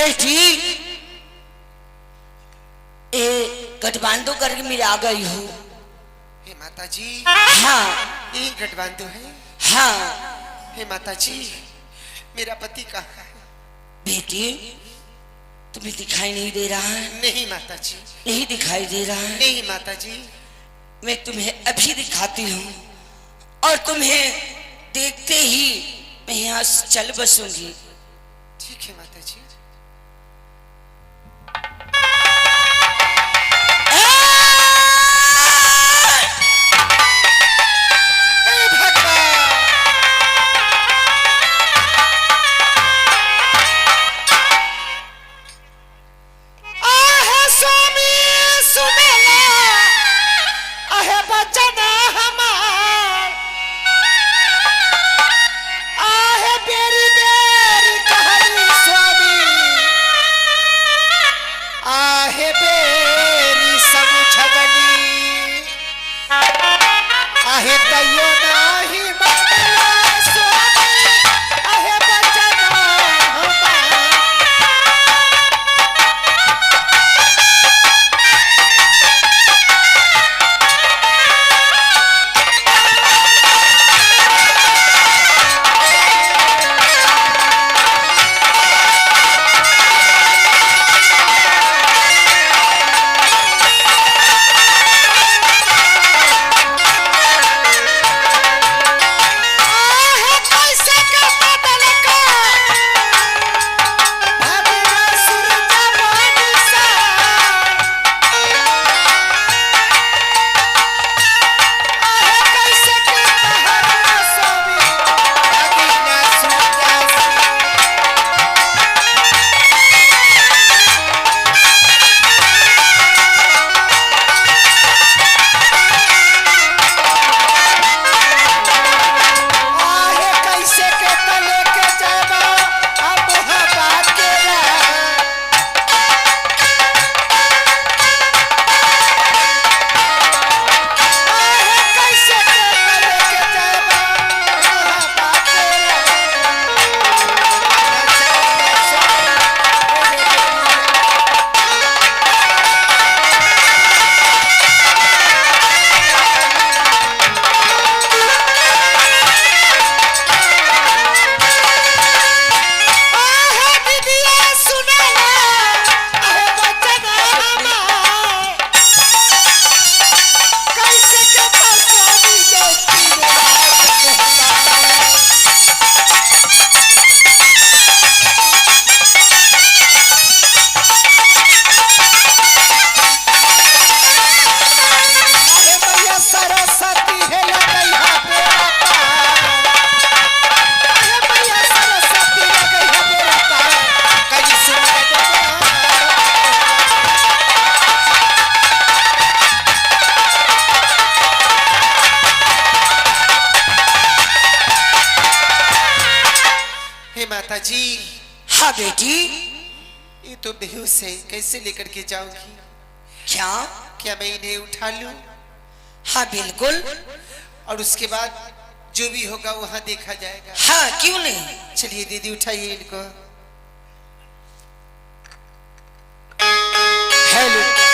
बेटी ए गठबांधो करके मेरे आ गई हूँ। हे माता जी। हाँ ये गठबांधो है। हाँ। हे माता जी मेरा पति कहाँ है? बेटी तुम्हें दिखाई नहीं दे रहा है? नहीं माता जी। नहीं दिखाई दे रहा है? नहीं माता जी। मैं तुम्हें अभी दिखाती हूँ और तुम्हें देखते ही मैं यहाँ से चल बसूंगी। ठीक है माता जी। माता जी। हाँ बेटी। ये तो बेहोश है, कैसे लेकर के जाऊंगी? क्या क्या मैं इन्हें उठा लूं? हाँ बिल्कुल। और उसके बाद जो भी होगा वहां देखा जाएगा। हाँ क्यों नहीं। चलिए दीदी उठाइए इनको। हेलो।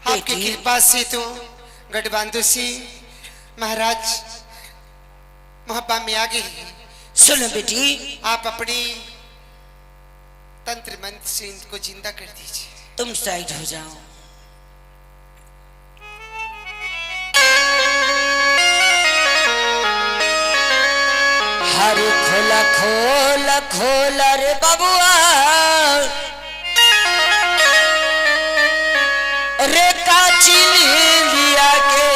आपकी कृपा से तो गठबांधो से महाराज मोहब्बा में आ गई। सुनो बेटी, आप अपनी तंत्र मंत्र से इनको जिंदा कर दीजिए। तुम साइड हो जाओ। हरे खोला खोला खोला रे बबुआ, रे काची लिया के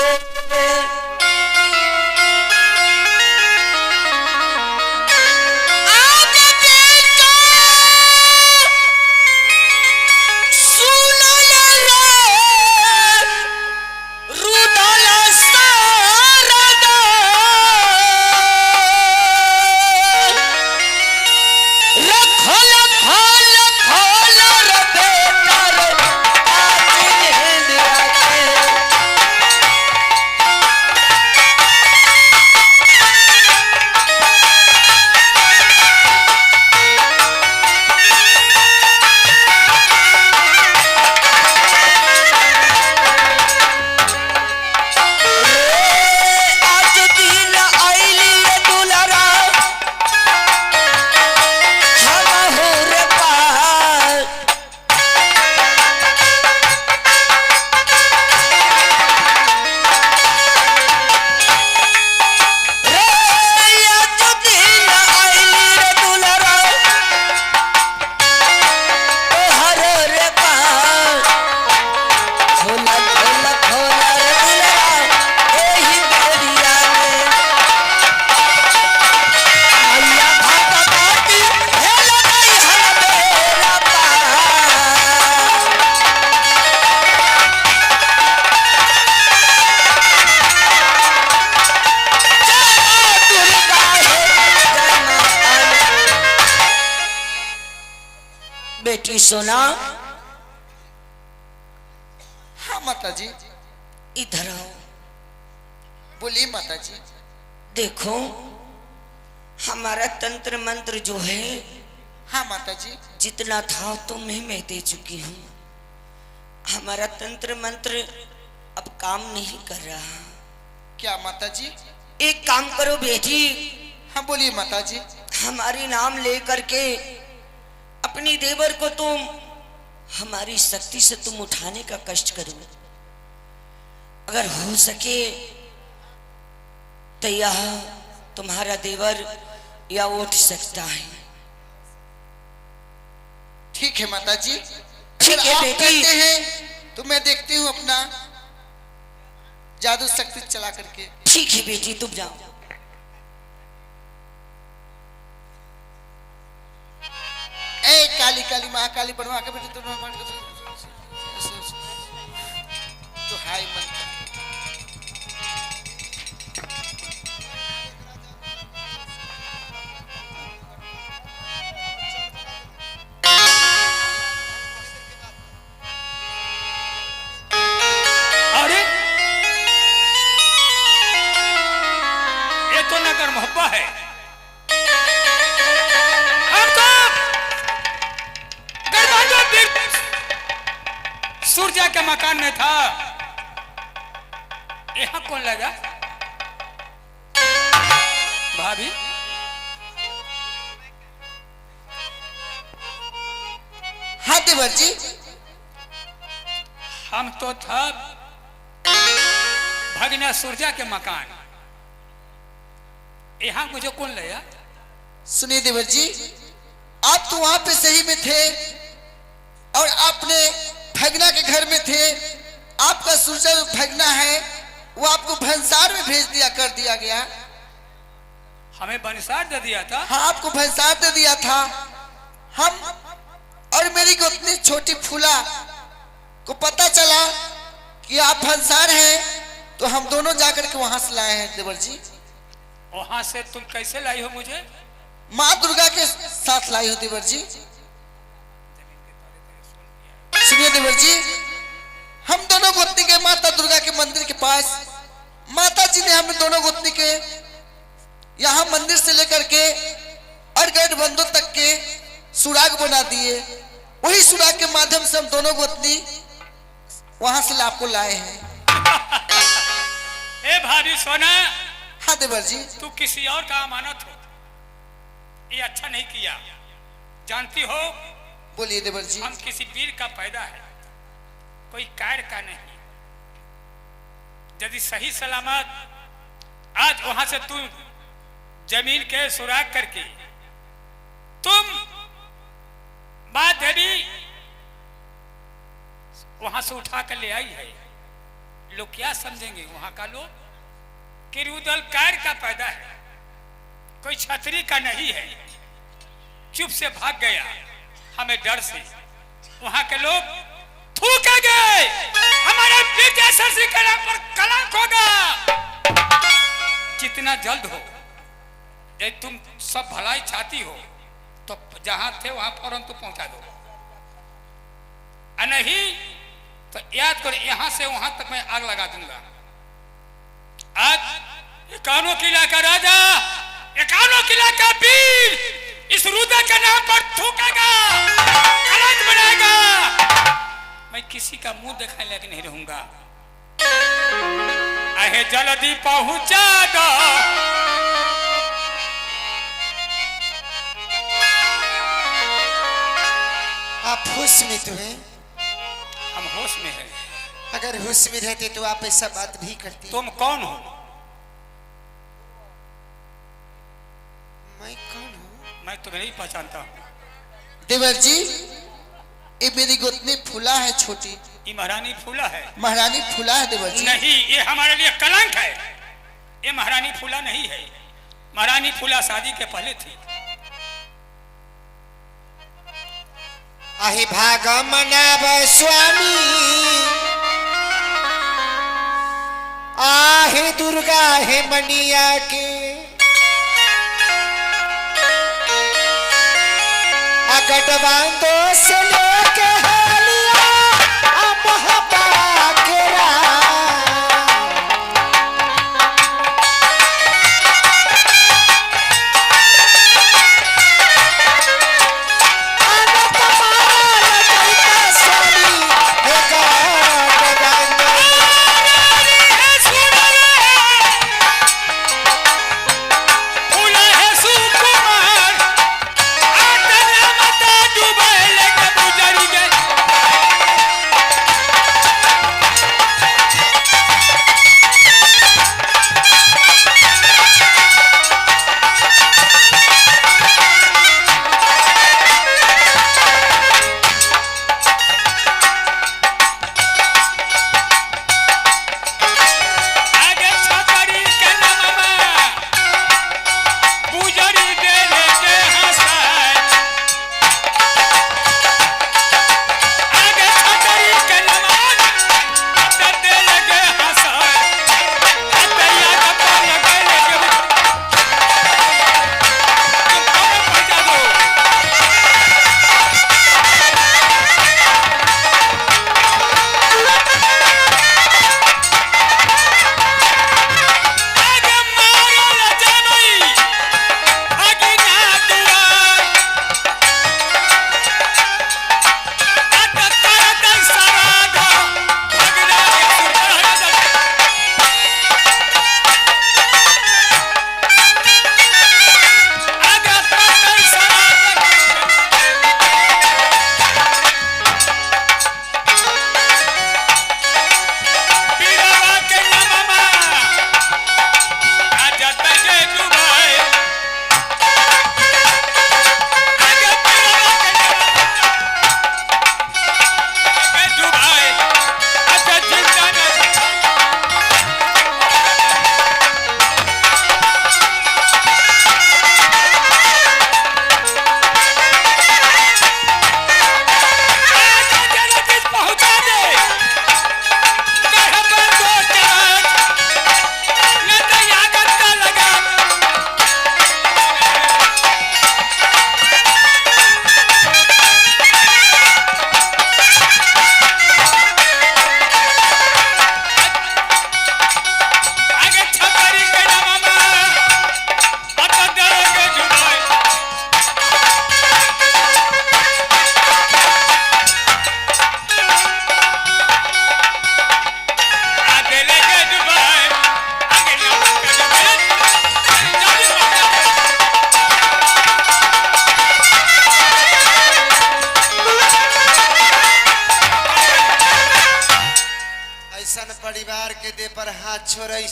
बेटी सोना। हाँ माता जी। इधर आओ। बोलिए माता जी। देखो हमारा तंत्र मंत्र जो है, हाँ माता जी, जितना था तुम्हें मैं दे चुकी हूँ। हमारा तंत्र मंत्र अब काम नहीं कर रहा। क्या माता जी? एक काम करो बेटी। हाँ बोलिए माता जी। हमारी नाम लेकर के अपनी देवर को तुम हमारी शक्ति से तुम उठाने का कष्ट करो। अगर हो सके तो यह तुम्हारा देवर या उठ सकता है। ठीक है माता जी। ठीक है आप बेटी। कहते हैं तो मैं देखती हूँ अपना जादू शक्ति चला करके। ठीक है बेटी, तुम जाओ। ए काली काली महाकाली बनवा के बेटे तो हाय मन नगर मोहब्बा है। सूर्या के मकान में था। यहाँ कौन लगा? भाभी हाँ देवर जी। हम तो था भगना सूर्या के मकान। यहाँ मुझे कौन लाया? सुनिए देवर जी, आप तो वहां पे सही में थे और आपने भगना के घर में थे। आपका सूर्या जो भगना है वो आपको भंसार में भेज दिया कर दिया गया। हमें भंसार दे दिया था? हाँ आपको भंसार दे दिया था। हम और मेरी गोतनी छोटी फूला को पता चला कि आप भंसार हैं, तो हम दोनों जाकर के वहां से लाए हैं देवर जी। वहां से तुम कैसे लाई हो मुझे? माँ दुर्गा के साथ लाई हो देवर जी। सुनिए देवर जी, हम दोनों गोतनी के माता दुर्गा के मंदिर के पास माता जी ने हम दोनों गोतनी के यहाँ मंदिर से लेकर के और गठबंधन तक के सुराग बना दिए। वही सुराग के माध्यम से हम दोनों गोतनी वहां से आपको लाए हैं। ए भाभी सोना, हाँ देवर जी। तू किसी और का अमानत हो, ये अच्छा नहीं किया। जानती हो, बोलिए देवर जी। हम किसी वीर का पैदा है, कोई कायर का नहीं। यदि सही सलामत आज वहां से तू जमीन के सुराग करके तुम मां देवी वहां से उठा कर ले आई है, लोग क्या समझेंगे वहां का लोग कि रुदल कायर का पैदा है, कोई छतरी का नहीं है। चुप से भाग गया हमें डर से, वहां के लोग थूकेंगे, हमारे विजय के नाम पर कलंक होगा। जितना जल्द हो, यदि तुम सब भलाई चाहती हो तो जहां थे वहां फौरन तो पहुंचा दो, नहीं तो याद करो यहां से वहां तक मैं आग लगा दूंगा। आज एकानो किला का राजा, एकानो किला का वीर इस रुदल के नाम पर थूकेगा, कलंक बनाएगा। मैं किसी का मुंह दिखाने लायक नहीं रहूंगा। अहे जल्दी पहुंचा दो, आप होश में तो हैं? हम होश में हैं। अगर होश में रहते तो आप ऐसा बात भी करते। तुम कौन हो? मैं कौन हूँ? मैं तुम्हें नहीं पहचानता। देवर जी, ये मेरी गोतनी फूला है छोटी। ये महारानी फूला है? महारानी फूला है देवर जी। नहीं, ये हमारे लिए कलंक है। ये महारानी फूला नहीं है। महारानी फूला शादी के पहले थी। आहे भागा मनाव स्वामी, आहे दुर्गा है मनिया के, अगटवांदो से लेके हालिया अमहबा के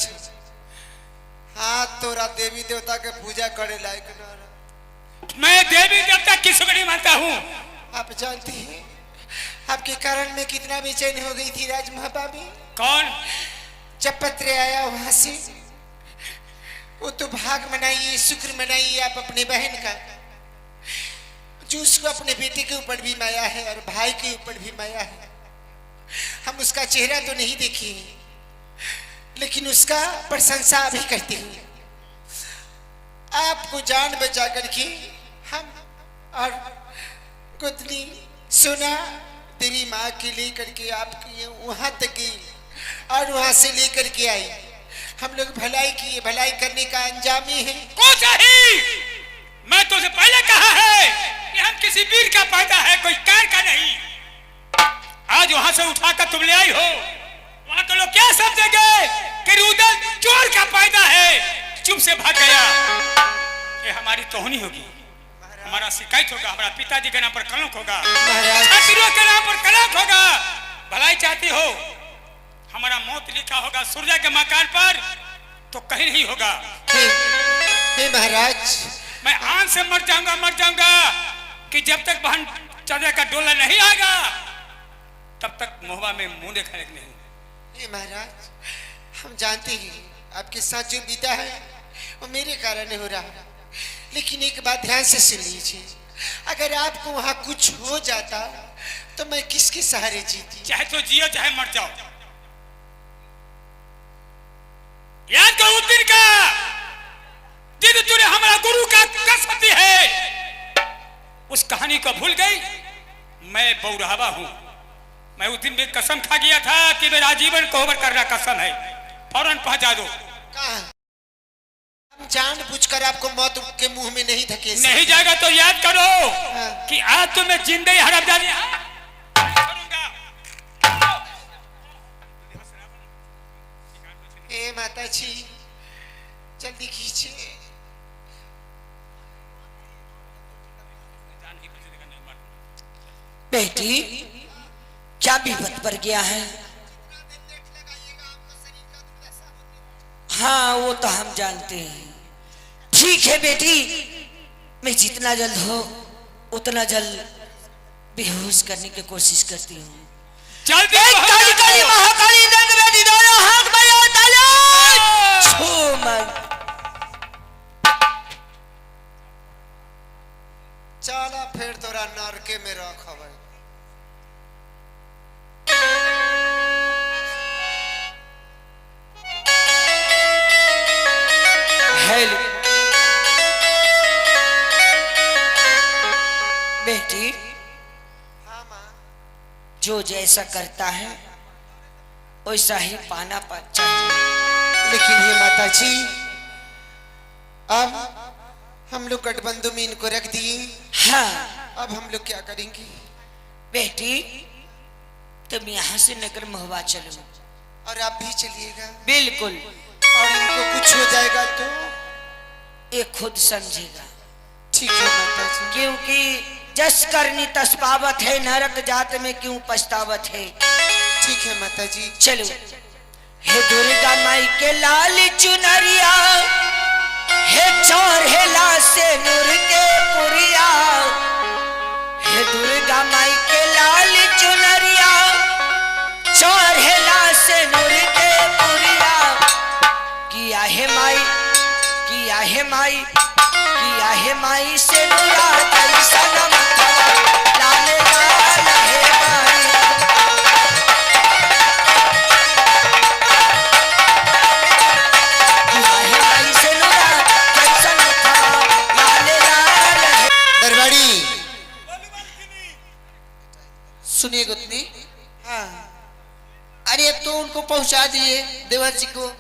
बैठ। हाँ तोरा देवी देवता के पूजा करे लायक न रह। मैं देवी देवता किसी को नहीं मानता हूँ। आप जानते हैं आपके कारण मैं कितना बेचैन हो गई थी राज महाभावी। कौन? जब पत्र आया वहां से, वो तो भाग मनाइए शुक्र मनाइए आप अपने बहन का, जो उसको अपने बेटे के ऊपर भी माया है और भाई के ऊपर भी माया है। हम उसका चेहरा तो नहीं देखे लेकिन उसका प्रशंसा भी करते हैं। आपको जान बचा करके हम और गोतनी सोना देवी माँ के लेकर के आपकी वहां तक गई और वहां से लेकर के आई। हम लोग भलाई किए, भलाई करने का अंजाम ही है। कौन ही? मैं तुझे पहले कहा है कि हम किसी वीर का पैदा है, कोई कार का नहीं। आज वहां से उठाकर तुम ले आई हो, वहां के लोग क्या समझेंगे कि रुदल चोर का पैदा है, चुप से भाग गया। ये हमारी तोहनी होगी, हमारा शिकायत होगा, हमारा पिताजी के नाम पर कलंक होगा, छात्रों के नाम पर कलंक होगा। भलाई चाहती हो, हमारा मौत लिखा होगा सूर्य के मकान पर, तो कहीं नहीं होगा। हे महाराज, मैं आन से मर जाऊंगा कि जब तक बहन चंद्र का डोला नहीं आएगा तब तक मोहबा में मुंह देखने नहीं। हे महाराज, हम जानते हैं आपके साथ जो बीता है वो मेरे कारण हो रहा है, लेकिन एक बात ध्यान से सुन लीजिए, अगर आपको वहां कुछ हो जाता तो मैं किसके सहारे जीती? चाहे तो जियो चाहे मर जाओ। याद करो उस दिन का, जिस तूने हमारा गुरु का कसम दी है, उस कहानी को भूल गई। मैं बौरावा हूं, मैं उस दिन भी कसम खा गया था कि मेरा जीवन कोहबर करना कसम है, फौरन पहुंचा दो। कहाँ? हम जानबूझकर आपको मौत के मुंह में नहीं धकेल सकते। नहीं जाएगा तो याद करो कि आज तो मैं जिंदगी हरामजादी करूंगा। हे माता जी, जल्दी कीजिए। बेटी क्या विपत पर गया है? हाँ वो तो हम जानते हैं। ठीक है बेटी, मैं जितना जल्द हो उतना जल्द बेहोश करने की कोशिश करती हूँ। जल्दी काली काली महाकाली नंद बेटी दोनों हाथ बजा ताला छू मत। चला फिर तोरा नरके में रखब। बेटी हाँ माँ, जो जैसा करता है वैसा ही पाना चाहिए। लेकिन हे माता जी, अब हम लोग गठबंधन में इनको रख दिए, हाँ अब हम लोग क्या करेंगे? बेटी तुम यहाँ से नगर महुआ चलो। और आप भी चलिएगा? बिल्कुल। और इनको कुछ हो जाएगा तो? ये खुद समझेगा। ठीक है माता जी। क्योंकि जस करनी तस पावत है, नरक जात में क्यों पछतावत है। ठीक है माता जी। चलो। हे दुर्गा माई के लाल चुनरिया, हे चोर हे लासे नूर के पुरिया, हे दुर्गा माई के लाल चुनरिया, चोर हे लासे नूर के पुरिया। किया है माई, किया है माई, किया है माई से नूरा कैसा नमक लाल लाल है माई। किया है माई से नूरा कैसा नमक लाल लाल है। दरबारी सुनिए गोतनी। हाँ, अरे अब तो उनको पहुंचा दिए देवर जी को,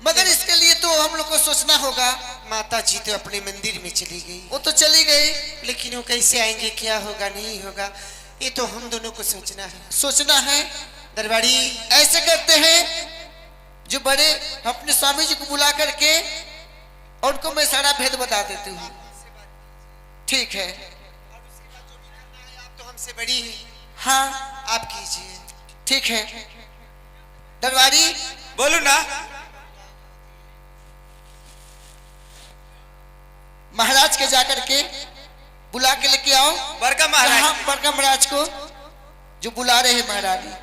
मगर इसके लिए तो हम लोग को सोचना होगा। माता जी तो अपने मंदिर में चली गई, वो तो चली गई, लेकिन वो कैसे आएंगे, क्या होगा नहीं होगा, ये तो हम दोनों को सोचना है। सोचना है। दरबारी ऐसे करते हैं, जो बड़े अपने स्वामी जी को बुला करके और उनको मैं सारा भेद बता देती हूँ। ठीक है? आप तो हमसे बड़ी हैं, हाँ आप कीजिए। ठीक है। दरबारी बोलू ना। महाराज के जाकर के बुला के लेके आओ। बड़का महाराज। बड़का महाराज को जो बुला रहे हैं महारानी।